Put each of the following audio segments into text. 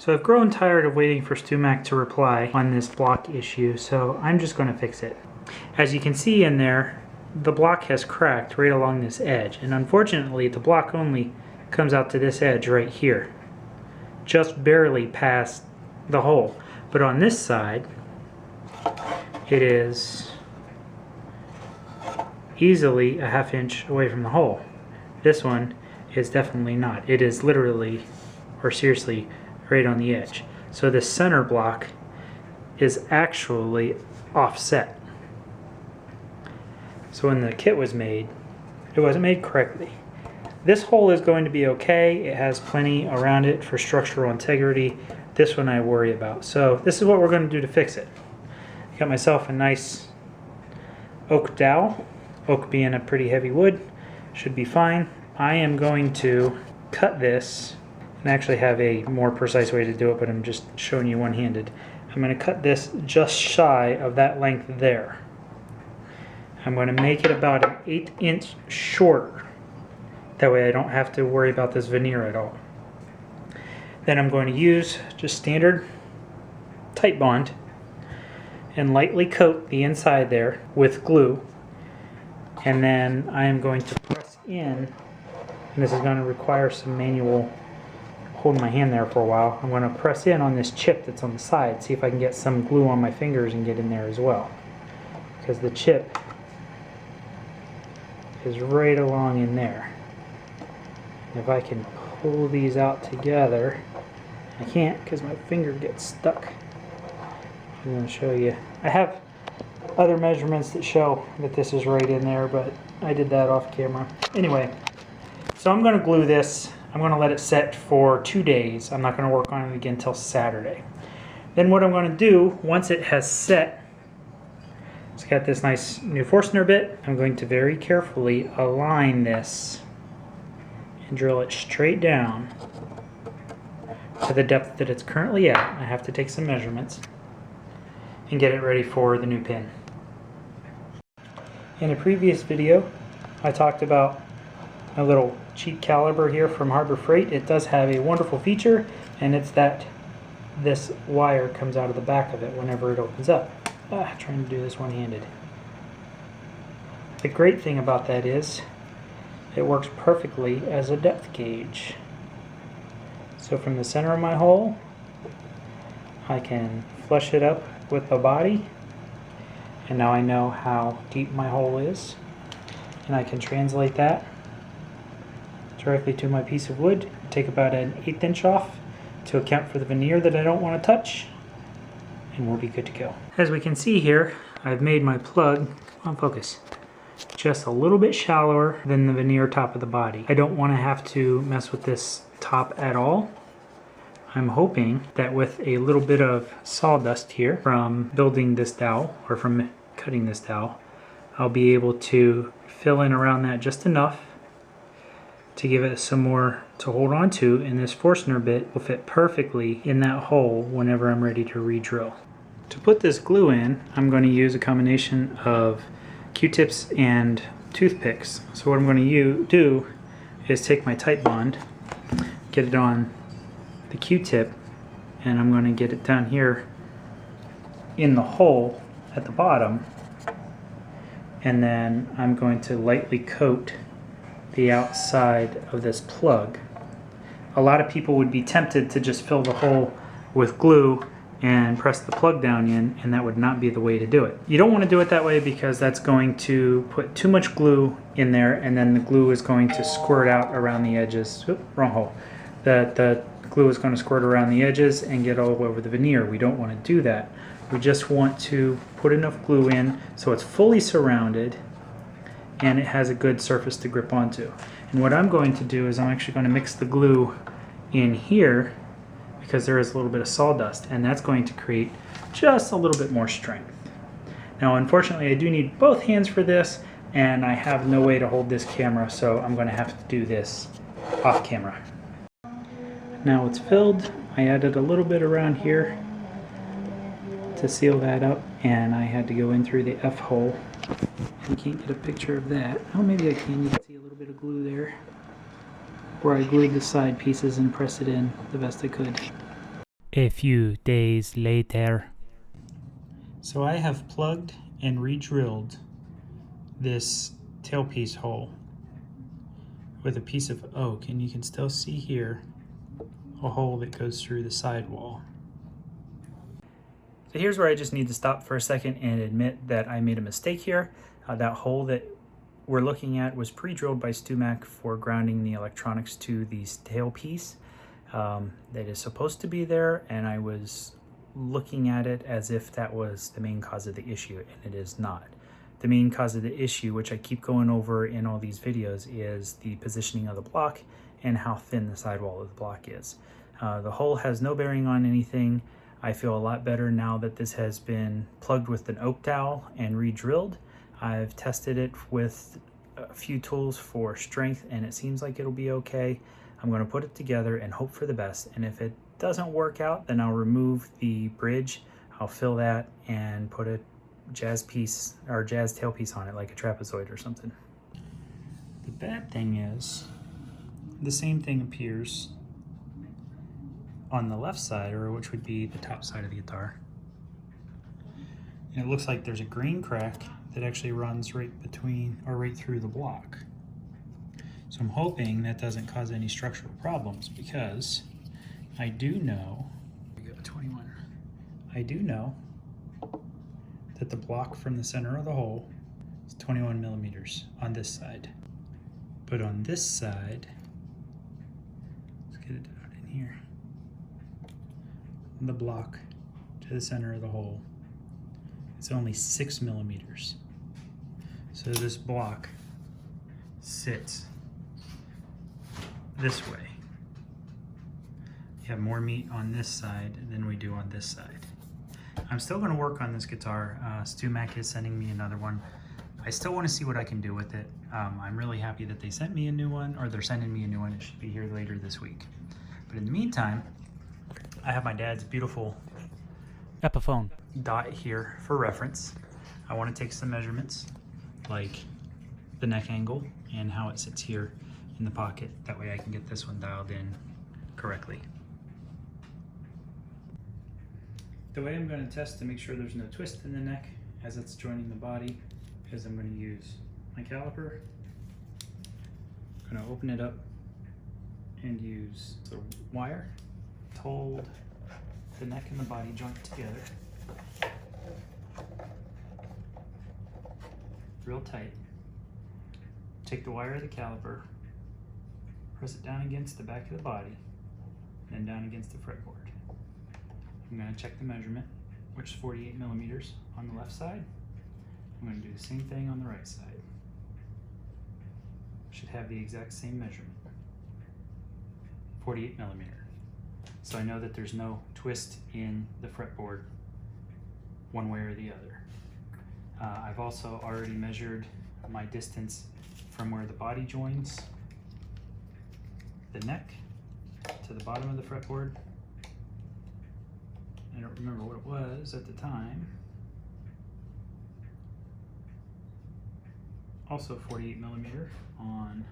So I've grown tired of waiting for StewMac to reply on this block issue, so I'm just going to fix it. As you can see in there, the block has cracked right along this edge, and unfortunately the block only comes out to this edge right here, just barely past the hole. But on this side, it is easily a ½ inch away from the hole. This one is definitely not. It is literally, or seriously, right on the edge. So the center block is actually offset. So when the kit was made, it wasn't made correctly. This hole is going to be okay. It has plenty around it for structural integrity. This one I worry about. So this is what we're going to do to fix it. I got myself a nice oak dowel. Oak being a pretty heavy wood, should be fine. I am going to cut this, and actually have a more precise way to do it, but I'm just showing you one-handed. I'm going to cut this just shy of that length there. I'm going to make it about an 1/8 inch shorter. That way I don't have to worry about this veneer at all. Then I'm going to use just standard tight bond and lightly coat the inside there with glue. And then I am going to press in, and this is going to require some manual holding my hand there for a while. I'm going to press in on this chip that's on the side, see if I can get some glue on my fingers and get in there as well. Because the chip is right along in there. If I can pull these out together, I can't because my finger gets stuck. I'm going to show you. I have other measurements that show that this is right in there, but I did that off camera. Anyway, so I'm going to glue this. I'm going to let it set for 2 days. I'm not going to work on it again until Saturday. Then what I'm going to do, once it has set, it's got this nice new Forstner bit. I'm going to very carefully align this and drill it straight down to the depth that it's currently at. I have to take some measurements and get it ready for the new pin. In a previous video, I talked about a little cheap caliber here from Harbor Freight. It does have a wonderful feature, and it's that this wire comes out of the back of it whenever it opens up. Trying to do this one-handed. The great thing about that is it works perfectly as a depth gauge. So from the center of my hole, I can flush it up with the body, and now I know how deep my hole is, and I can translate that directly to my piece of wood, take about an 1/8 inch off to account for the veneer that I don't want to touch, and we'll be good to go. As we can see here, I've made my plug, on focus, just a little bit shallower than the veneer top of the body. I don't want to have to mess with this top at all. I'm hoping that with a little bit of sawdust here from building this dowel, or from cutting this dowel, I'll be able to fill in around that just enough to give it some more to hold on to, and this Forstner bit will fit perfectly in that hole whenever I'm ready to re-drill. To put this glue in, I'm going to use a combination of Q-tips and toothpicks. So what I'm going to do is take my tight bond, get it on the Q-tip, and I'm going to get it down here in the hole at the bottom, and then I'm going to lightly coat the outside of this plug. A lot of people would be tempted to just fill the hole with glue and press the plug down in, and that would not be the way to do it. You don't want to do it that way because that's going to put too much glue in there, and then the glue is going to squirt out around the edges. Oop, wrong hole. The glue is going to squirt around the edges and get all over the veneer. We don't want to do that. We just want to put enough glue in so it's fully surrounded and it has a good surface to grip onto. And what I'm going to do is I'm actually going to mix the glue in here, because there is a little bit of sawdust, and that's going to create just a little bit more strength. Now unfortunately I do need both hands for this, and I have no way to hold this camera, so I'm going to have to do this off camera. Now it's filled. I added a little bit around here to seal that up, and I had to go in through the F hole. You can't get a picture of that. Oh, maybe I can. You can see a little bit of glue there, where I glued the side pieces and pressed it in the best I could. A few days later. So I have plugged and re-drilled this tailpiece hole with a piece of oak, and you can still see here a hole that goes through the sidewall. So here's where I just need to stop for a second and admit that I made a mistake here. That hole that we're looking at was pre-drilled by StewMac for grounding the electronics to the tailpiece. That is supposed to be there, and I was looking at it as if that was the main cause of the issue, and it is not. The main cause of the issue, which I keep going over in all these videos, is the positioning of the block and how thin the sidewall of the block is. The hole has no bearing on anything. I feel a lot better now that this has been plugged with an oak dowel and re-drilled. I've tested it with a few tools for strength, and it seems like it'll be okay. I'm going to put it together and hope for the best, and if it doesn't work out, then I'll remove the bridge. I'll fill that and put a jazz piece or jazz tailpiece on it, like a trapezoid or something. The bad thing is the same thing appears on the left side, or which would be the top side of the guitar. And it looks like there's a green crack that actually runs right between or right through the block. So I'm hoping that doesn't cause any structural problems, because I do know, we go 21. I do know that the block from the center of the hole is 21 millimeters on this side. But on this side, let's get it out in here. The block to the center of the hole, it's only 6 millimeters. So this block sits this way. You have more meat on this side than we do on this side. I'm still going to work on this guitar. StewMac is sending me another one. I still want to see what I can do with it. I'm really happy that they sent me a new one, or they're sending me a new one. It should be here later this week. But in the meantime, I have my dad's beautiful Epiphone dot here for reference. I want to take some measurements, like the neck angle and how it sits here in the pocket. That way I can get this one dialed in correctly. The way I'm going to test to make sure there's no twist in the neck as it's joining the body is I'm going to use my caliper. I'm going to open it up and use the wire to hold the neck and the body joint together real tight. Take the wire of the caliper, press it down against the back of the body, and then down against the fretboard. I'm going to check the measurement, which is 48 millimeters on the left side. I'm going to do the same thing on the right side. Should have the exact same measurement, 48 millimeter. So I know that there's no twist in the fretboard one way or the other. I've also already measured my distance from where the body joins the neck to the bottom of the fretboard. I don't remember what it was at the time. Also 48 millimeter on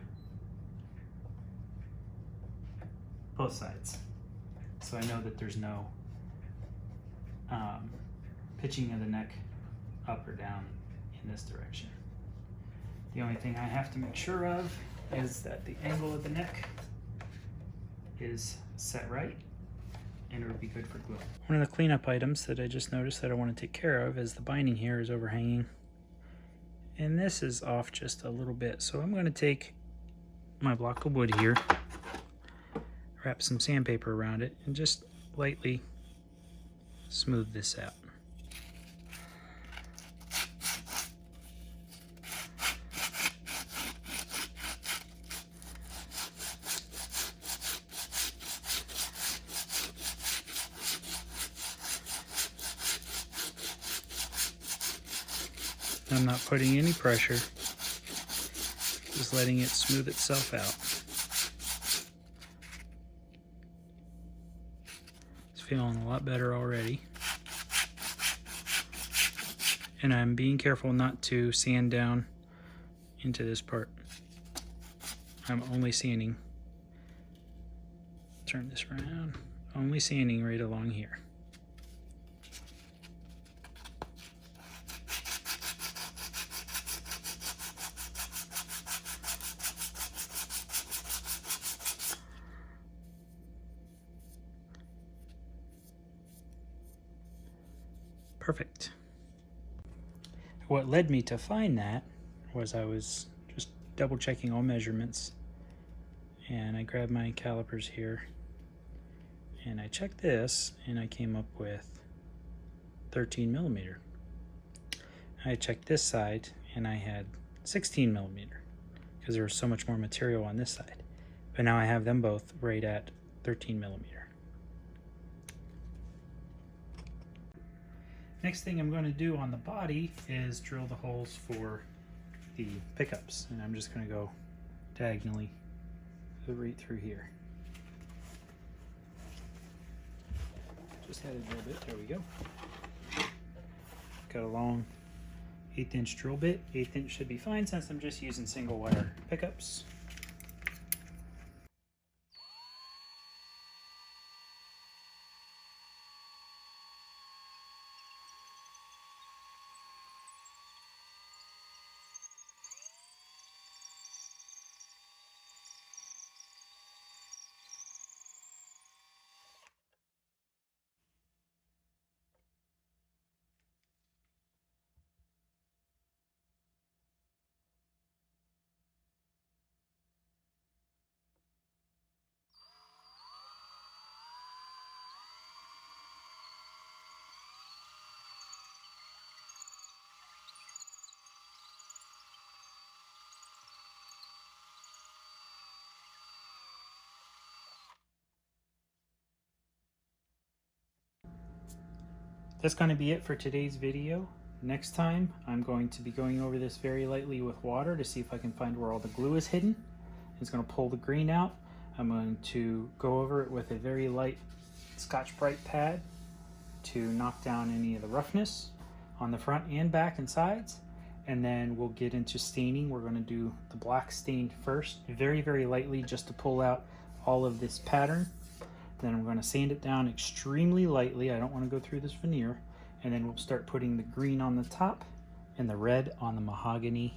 both sides. So I know that there's no pitching of the neck up or down in this direction. The only thing I have to make sure of is that the angle of the neck is set right, and it would be good for glue. One of the cleanup items that I just noticed that I want to take care of is the binding here is overhanging, and this is off just a little bit. So I'm going to take my block of wood here, wrap some sandpaper around it, and just lightly smooth this out. I'm not putting any pressure, just letting it smooth itself out. It's feeling a lot better already. And I'm being careful not to sand down into this part. I'm only sanding. Turn this around. only sanding right along here. Perfect. What led me to find that was I was just double checking all measurements, and I grabbed my calipers here and I checked this and I came up with 13 millimeter. I checked this side and I had 16 millimeter because there was so much more material on this side, but now I have them both right at 13 millimeter. Next thing I'm going to do on the body is drill the holes for the pickups, and I'm just going to go diagonally right through here. Just had a drill bit, there we go. Got a long 1/8 inch drill bit. 1/8 inch should be fine since I'm just using single wire pickups. That's going to be it for today's video. Next time, I'm going to be going over this very lightly with water to see if I can find where all the glue is hidden. It's going to pull the green out. I'm going to go over it with a very light Scotch-Brite pad to knock down any of the roughness on the front and back and sides. And then we'll get into staining. We're going to do the black stain first, very, very lightly, just to pull out all of this pattern. Then I'm going to sand it down extremely lightly. I don't want to go through this veneer. And then we'll start putting the green on the top and the red on the mahogany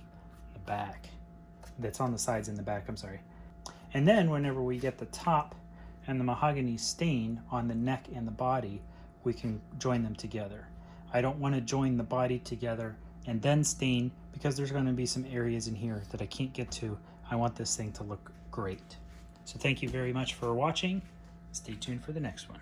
in the back. That's on the sides in the back, I'm sorry. And then whenever we get the top and the mahogany stain on the neck and the body, we can join them together. I don't want to join the body together and then stain because there's going to be some areas in here that I can't get to. I want this thing to look great. So thank you very much for watching. Stay tuned for the next one.